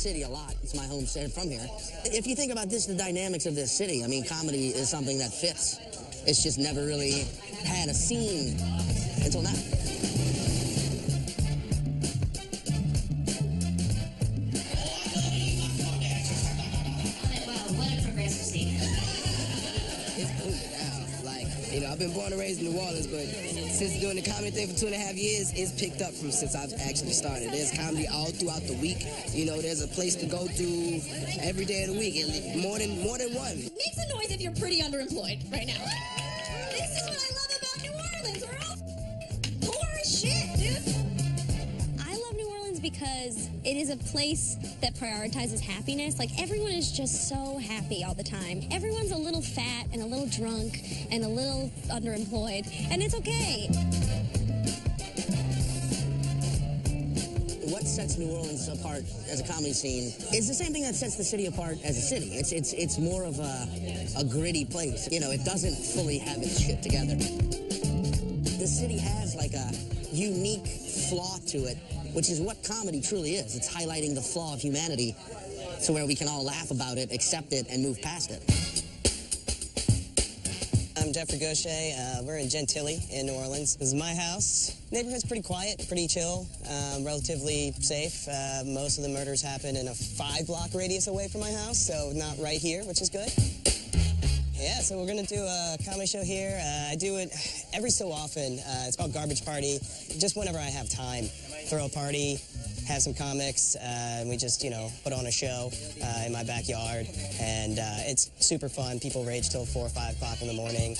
City a lot. It's my home city from here. If you think about this, the dynamics of this city, I mean, comedy is something that fits. It's just never really had a scene until now. Wow, what a progressive scene. It's cool now. Like, you know, I've been born and raised in New Orleans, but since doing the comedy thing for 2.5 years, it's picked up from since I've actually started. There's comedy all throughout the week. You know, there's a place to go to every day of the week, and more than one. Make some noise if you're pretty underemployed right now. This is what I love about New Orleans. We're all poor as shit, dude. I love New Orleans because it is a place that prioritizes happiness. Like, everyone is just so happy all the time. Everyone's a little fat and a little drunk and a little underemployed, and it's okay. What sets New Orleans apart as a comedy scene is the same thing that sets the city apart as a city. It's more of a gritty place. You know, it doesn't fully have its shit together. The city has like a unique flaw to it, which is what comedy truly is. It's highlighting the flaw of humanity so where we can all laugh about it, accept it, and move past it. I'm Jeffrey Gaucher. We're in Gentilly in New Orleans. This is my house. Neighborhood's pretty quiet, pretty chill, relatively safe. Most of the murders happen in a 5-block radius away from my house, so not right here, which is good. Yeah, so we're going to do a comedy show here. I do it every so often. It's called Garbage Party. Just whenever I have time, throw a party, have some comics, and we just, you know, put on a show in my backyard. And it's super fun. People rage till 4 or 5 o'clock in the morning.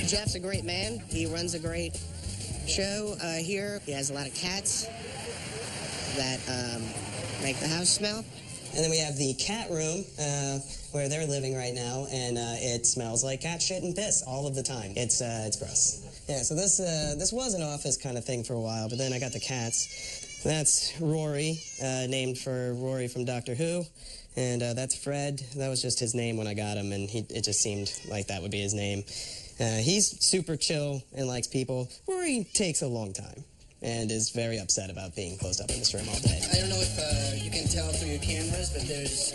Jeff's a great man. He runs a great show here. He has a lot of cats that make the house smell. And then we have the cat room where they're living right now, and it smells like cat shit and piss all of the time. It's gross. Yeah, so this was an office kind of thing for a while, but then I got the cats. That's Rory, named for Rory from Doctor Who. And that's Fred. That was just his name when I got him, and it just seemed like that would be his name. He's super chill and likes people. Rory takes a long time and is very upset about being closed up in this room all day. I don't know if you can tell through your cameras, but there's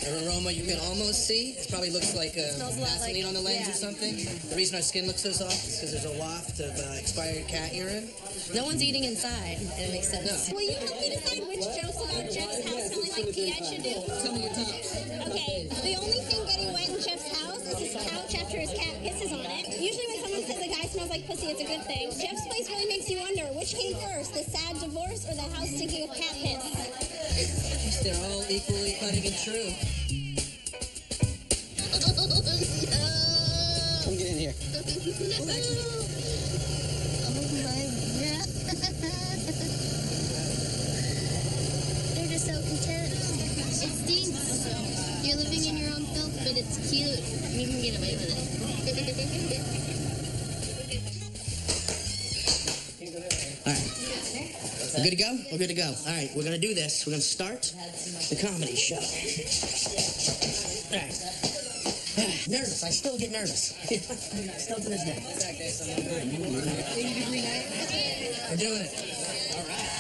an aroma you can almost see. It probably looks like Vaseline on the lens or something. The reason our skin looks so soft is because there's a waft of expired cat urine. No one's eating inside, and it makes sense. No. Will you help me decide which jokes about Jeff's house smelling like pee I should do? Tell me your tops. Okay, the only thing getting wet in Jeff's house is his couch after his cat pisses on it. Usually when someone says a guy smells like pussy, it's a good thing. Jeff's place really makes you wonder, which came first, the sad divorce or the house stinking of cat piss? They're all equally cutting and true. Come get in here. They're just so content. It stinks. You're living in your own filth, but it's cute. You can get away with it. All right. We're good to go? We're good to go. All right, we're going to do this. We're going to start the comedy show. All right. Nervous. I still get nervous. Still to this day. We're doing it. All right.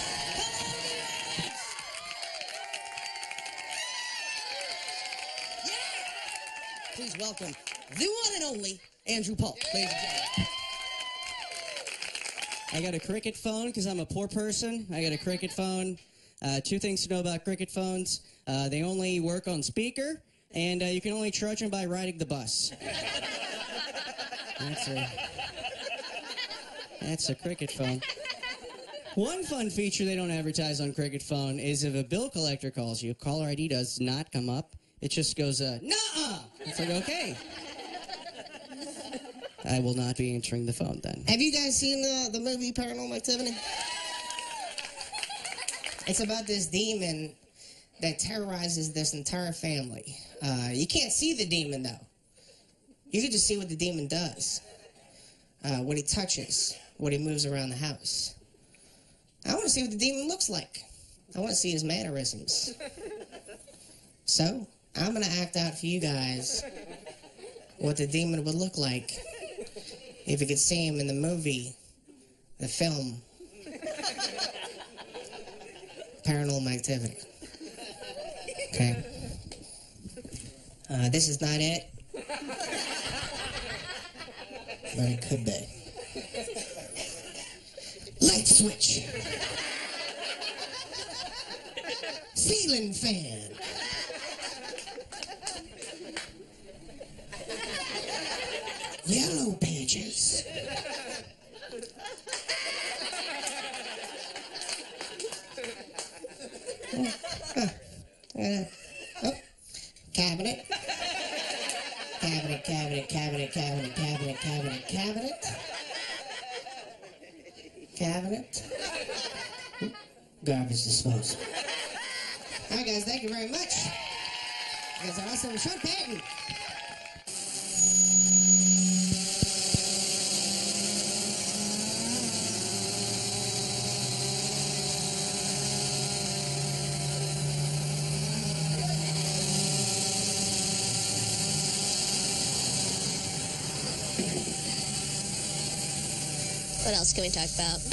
Please welcome the one and only Andrew Paul, ladies and gentlemen. I got a cricket phone because I'm a poor person. I got a cricket phone. 2 things to know about cricket phones. They only work on speaker, and you can only charge them by riding the bus. That's a cricket phone. One fun feature they don't advertise on cricket phone is if a bill collector calls you, caller ID does not come up. It just goes, nuh-uh. It's like, okay. I will not be answering the phone then. Have you guys seen the movie Paranormal Activity? It's about this demon that terrorizes this entire family. You can't see the demon, though. You could just see what the demon does. What he touches, what he moves around the house. I want to see what the demon looks like. I want to see his mannerisms. So, I'm going to act out for you guys what the demon would look like if you could see him in the movie, the film, Paranormal Activity. Okay? This is not it. But it could be. Light switch. Ceiling fan. Yellow pages. Oh, cabinet. Cabinet, cabinet, cabinet, cabinet, cabinet, cabinet, cabinet. Cabinet. Garbage disposal. All right, guys, thank you very much. You guys are awesome. Sean Patton. What else can we talk about?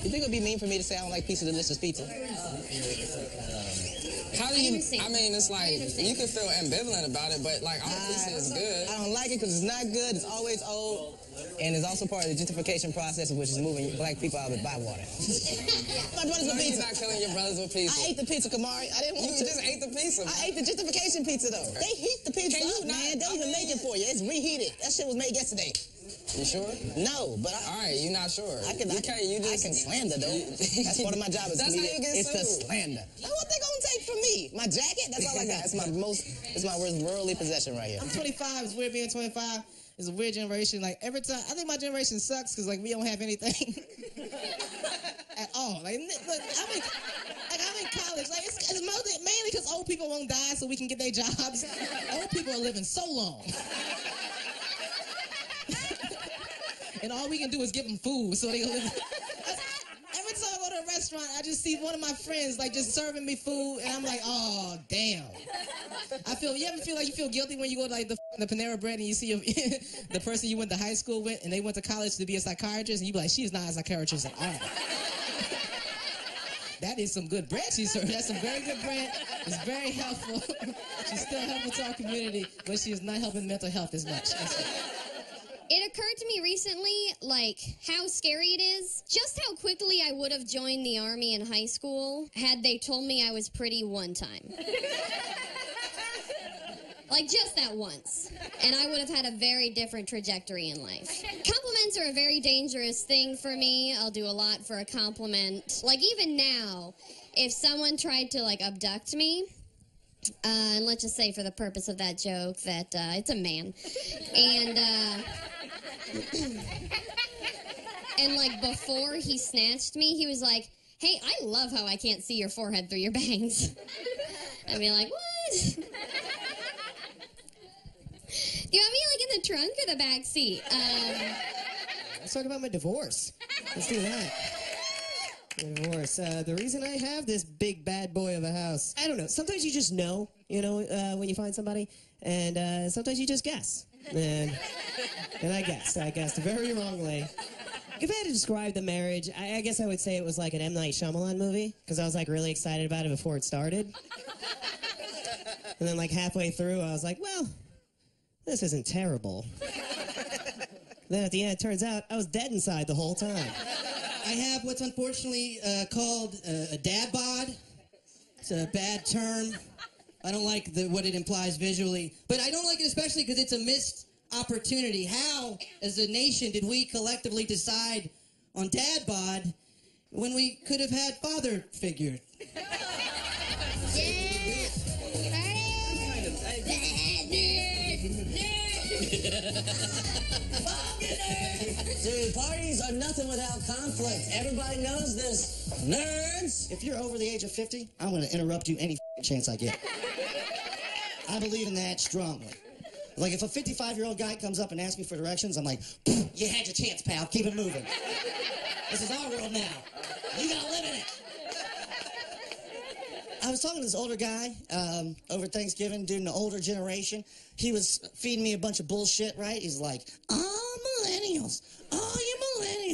You think it would be mean for me to say I don't like Piece of Delicious pizza? How do you, I mean, it's like, you can feel ambivalent about it, but like, all pizza is good. I don't like it because it's not good, it's always old, and it's also part of the gentrification process, which is moving black people out of Bywater. My brothers with pizza. You're not killing your brothers with pizza. I ate the pizza, Kamari. I didn't want to. You just ate the pizza. I ate the gentrification pizza, though. They heat the pizza up, man. They don't even make it for you. It's reheated. That shit was made yesterday. You sure? No, but all right, you're not sure. I can slander, though. That's part of my job. That's how you get It's the sued. slander. Now, what they gonna take from me? My jacket? That's all I got. It's my most worldly possession right here. I'm 25. It's weird being 25. It's a weird generation. Like, every time, I think my generation sucks because, like, we don't have anything at all. Like, look, I'm in college. Like, it's mainly because old people won't die so we can get their jobs. Old people are living so long. And all we can do is give them food so they can live. Every time I go to a restaurant, I just see one of my friends, like, just serving me food, and I'm like, oh, damn. You ever feel like you feel guilty when you go to, like, the Panera Bread and you see the person you went to high school with and they went to college to be a psychiatrist, and you be like, she's not a psychiatrist at all. That is some good bread she served. That's some very good bread. It's very helpful. She's still helpful to our community, but she is not helping mental health as much. It occurred to me recently, like, how scary it is. Just how quickly I would have joined the Army in high school had they told me I was pretty one time. Like, just that once. And I would have had a very different trajectory in life. Compliments are a very dangerous thing for me. I'll do a lot for a compliment. Like, even now, if someone tried to, like, abduct me, and let's just say for the purpose of that joke that it's a man, and like before he snatched me, he was like, hey, I love how I can't see your forehead through your bangs. I'd be like, what? You want me like in the trunk or the back seat? Let's talk about my divorce. Let's do that. My divorce. The reason I have this big bad boy of a house, I don't know. Sometimes you just know, when you find somebody, and sometimes you just guess. And I guessed very wrongly. If I had to describe the marriage, I guess I would say it was like an M. Night Shyamalan movie, because I was like really excited about it before it started. And then like halfway through, I was like, well, this isn't terrible. Then at the end, it turns out I was dead inside the whole time. I have what's unfortunately called a dad bod. It's a bad term. I don't like what it implies visually. But I don't like it especially because it's a missed opportunity. How, as a nation, did we collectively decide on dad bod when we could have had father figure? Dude, parties are nothing without conflict. Everybody knows this. Nerds! If you're over the age of 50, I'm going to interrupt you any chance I get. I believe in that strongly. Like, if a 55-year-old guy comes up and asks me for directions, I'm like, you had your chance, pal. Keep it moving. This is our world now. You gotta live in it. I was talking to this older guy over Thanksgiving, dude in the older generation. He was feeding me a bunch of bullshit, right? He's like, oh, millennials. Oh, you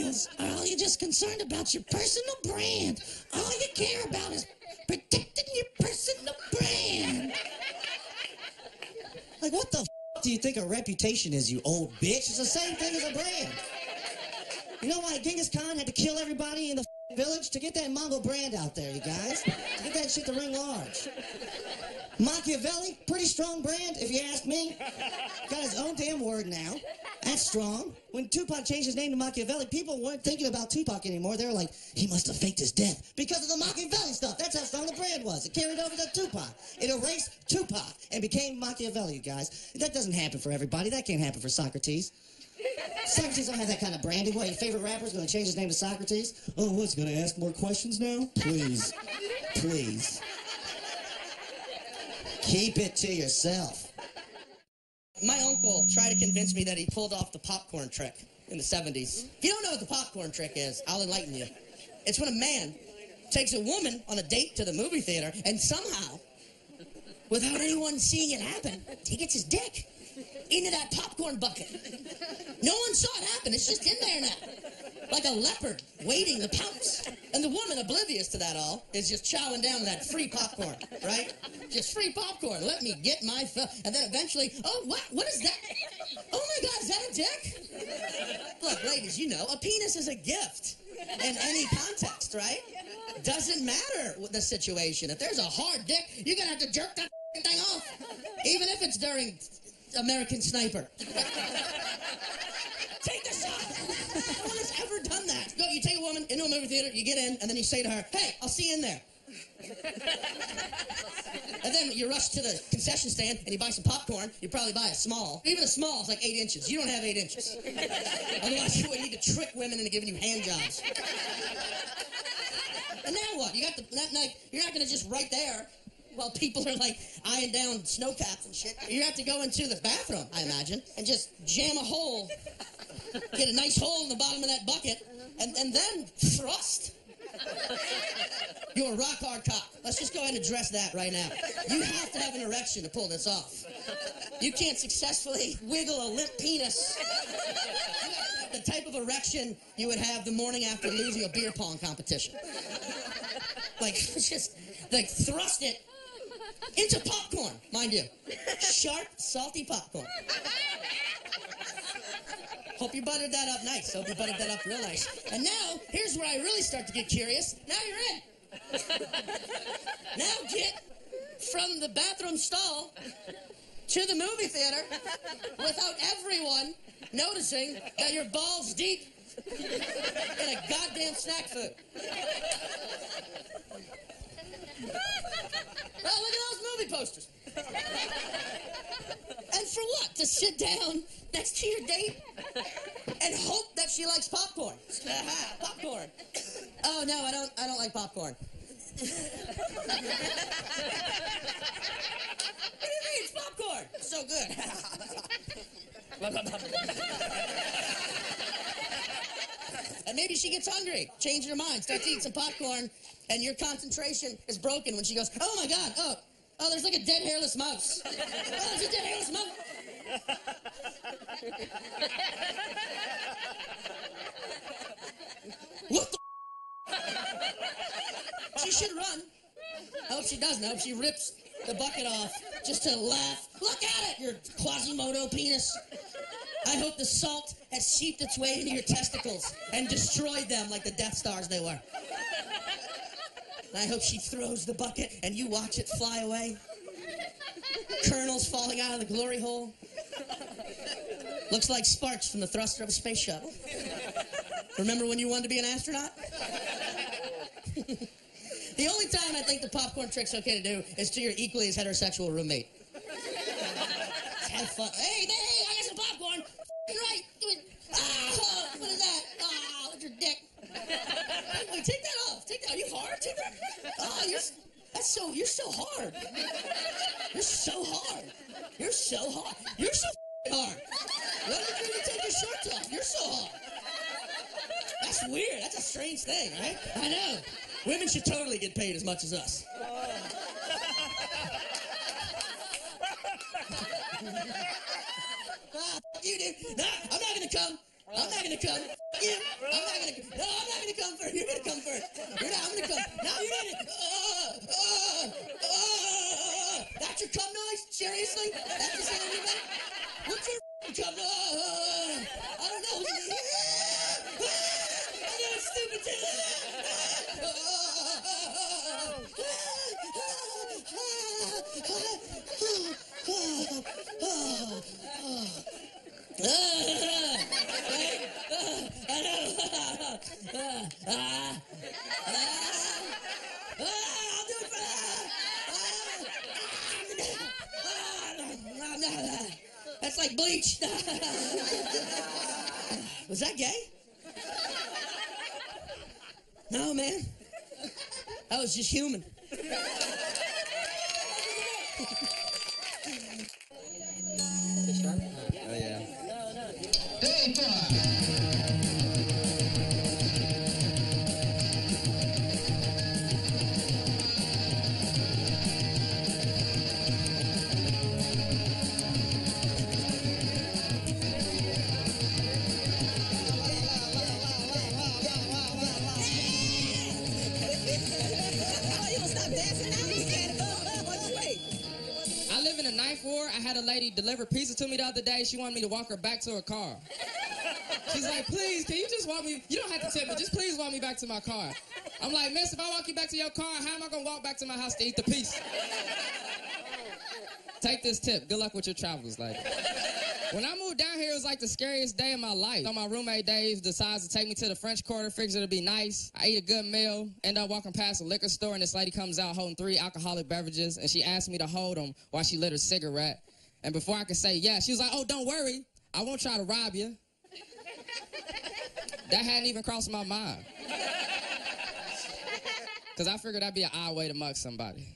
millennials. Are you just concerned about your personal brand? All you care about is protecting your personal brand. Like, what the do you think a reputation is, you old bitch? It's the same thing as a brand. You know why Genghis Khan had to kill everybody in the village? To get that Mongol brand out there, you guys. To get that shit to ring large. Machiavelli, pretty strong brand, if you ask me. Got his own damn word now. That's strong. When Tupac changed his name to Machiavelli, people weren't thinking about Tupac anymore. They were like, he must have faked his death because of the Machiavelli stuff. That's how strong the brand was. It carried over to Tupac. It erased Tupac and became Machiavelli, you guys. That doesn't happen for everybody. That can't happen for Socrates. Socrates don't have that kind of branding. What, your favorite rapper's going to change his name to Socrates? Oh, what's going to ask more questions now? Please. Please. Keep it to yourself. My uncle tried to convince me that he pulled off the popcorn trick in the 70s. If you don't know what the popcorn trick is, I'll enlighten you. It's when a man takes a woman on a date to the movie theater and somehow, without anyone seeing it happen, he gets his dick into that popcorn bucket. No one saw it happen. It's just in there now. Like a leopard waiting to pounce. And the woman, oblivious to that all, is just chowing down that free popcorn, right? Just free popcorn. Let me get my fill. And then eventually, oh, what is that? Oh my God, is that a dick? Look, ladies, you know, a penis is a gift in any context, right? Doesn't matter the situation. If there's a hard dick, you're gonna have to jerk that thing off. Even if it's during American Sniper. Take the shot. No one has ever done that. No, you take a woman into a movie theater, you get in, and then you say to her, hey, I'll see you in there. And then you rush to the concession stand and you buy some popcorn. You probably buy a small. Even a small is like 8 inches. You don't have 8 inches. Otherwise, you would need to trick women into giving you hand jobs. And now what? You got that night. You're not going to just right there while people are like eyeing down snow caps and shit. You have to go into the bathroom, I imagine, and just jam a hole, get a nice hole in the bottom of that bucket, and then thrust your rock hard cock. Let's just go ahead and address that right now. You have to have an erection to pull this off. You can't successfully wiggle a limp penis. The type of erection you would have the morning after losing a beer pong competition. Like, just, like, thrust it into popcorn, mind you. Sharp, salty popcorn. Hope you buttered that up nice. Hope you buttered that up real nice. And now, here's where I really start to get curious. Now you're in. Now get from the bathroom stall to the movie theater without everyone noticing that you're balls deep in a goddamn snack food. Oh, look at those movie posters. And for what? To sit down next to your date and hope that she likes popcorn. Popcorn. Oh no, I don't like popcorn. What do you mean? It's popcorn. So good. And maybe she gets hungry, changes her mind, starts eating some popcorn, and your concentration is broken when she goes, oh my God, oh, there's like a dead hairless mouse. Oh, there's a dead hairless mouse. What the? She should run. I hope she doesn't. I hope she rips the bucket off just to laugh. Look at it, your Quasimodo penis. I hope the salt has seeped its way into your testicles and destroyed them like the Death Stars they were. And I hope she throws the bucket and you watch it fly away. Kernels falling out of the glory hole. Looks like sparks from the thruster of a space shuttle. Remember when you wanted to be an astronaut? The only time I think the popcorn trick's okay to do is to your equally as heterosexual roommate. Have fun. Hey, I got some What if you take your shorts off? You're so hot. That's weird. That's a strange thing, right? I know. Women should totally get paid as much as us. You do. No, I'm not gonna come. I'm not gonna come. You. I'm not gonna. No, I'm not gonna come first. You're gonna come first. You're not. I'm gonna come. No, you're gonna. That's your cum noise? Seriously? That's the sound you make? What's your cum noise? I don't know. I know it's stupid too. That's like bleach. Was that gay? No, man. That was just human. Oh, yeah. Day 5. I live in a 9th ward. I had a lady deliver pizza to me the other day. She wanted me to walk her back to her car. She's like, please, can you just walk me? You don't have to tip me. Just please walk me back to my car. I'm like, miss, if I walk you back to your car, how am I going to walk back to my house to eat the pizza? Take this tip. Good luck with your travels. Like, when I moved down here, it was like the scariest day of my life. So my roommate Dave decides to take me to the French Quarter, figures it'll be nice. I eat a good meal, end up walking past a liquor store, and this lady comes out holding 3 alcoholic beverages, and she asked me to hold them while she lit her cigarette. And before I could say yes, she was like, oh, don't worry. I won't try to rob you. That hadn't even crossed my mind. Because I figured that'd be an odd way to mug somebody.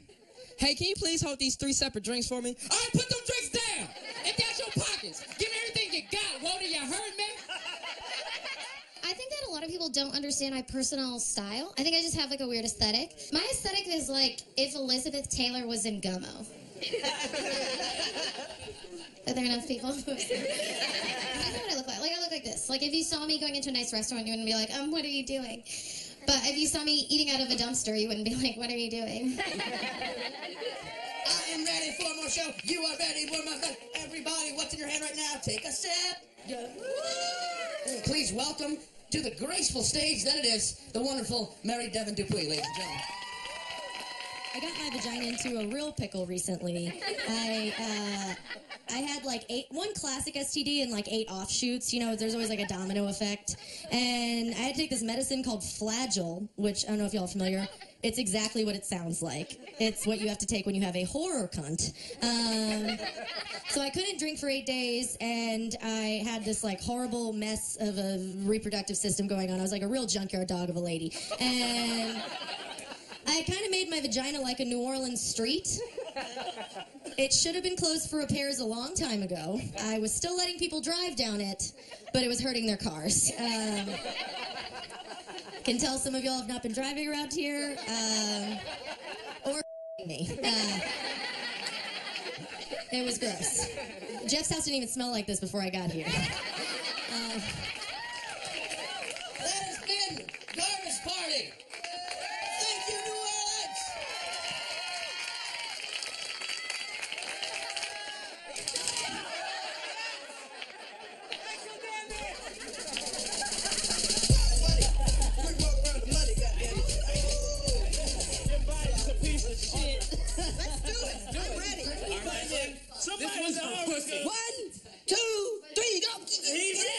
Hey, can you please hold these 3 separate drinks for me? All right, put them drinks down. If that's your pockets, give me everything you got. Walter, you heard me? I think that a lot of people don't understand my personal style. I think I just have like a weird aesthetic. My aesthetic is like if Elizabeth Taylor was in Gummo. Are there enough people? I know what I look like. Like, I look like this. Like, if you saw me going into a nice restaurant, you wouldn't be like, what are you doing? But if you saw me eating out of a dumpster, you wouldn't be like, what are you doing? I am ready for more show. You are ready for my show. Everybody, what's in your hand right now? Take a sip. Please welcome to the graceful stage that it is, the wonderful Mary Devon Dupuy, ladies and gentlemen. I got my vagina into a real pickle recently. I had like 1 classic STD and like 8 offshoots. You know, there's always like a domino effect. And I had to take this medicine called Flagyl, which I don't know if y'all are familiar. It's exactly what it sounds like. It's what you have to take when you have a horror cunt. So I couldn't drink for 8 days, and I had this like horrible mess of a reproductive system going on. I was like a real junkyard dog of a lady. And I kind of made my vagina like a New Orleans street. It should have been closed for repairs a long time ago. I was still letting people drive down it, but it was hurting their cars. Can tell some of y'all have not been driving around here, or me. It was gross. Jeff's house didn't even smell like this before I got here. That has been Garbage Party. Thank you, New Orleans. Everybody's a piece of shit. Let's do it. I'm ready. Somebody this one's for pussy. 1, 2, 3, go.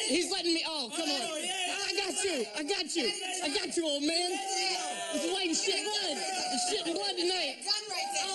He's letting me. Oh, come on. Yeah. I got you. I got you, old man. It's white and shit blood. It's shit and blood tonight. Gun right there.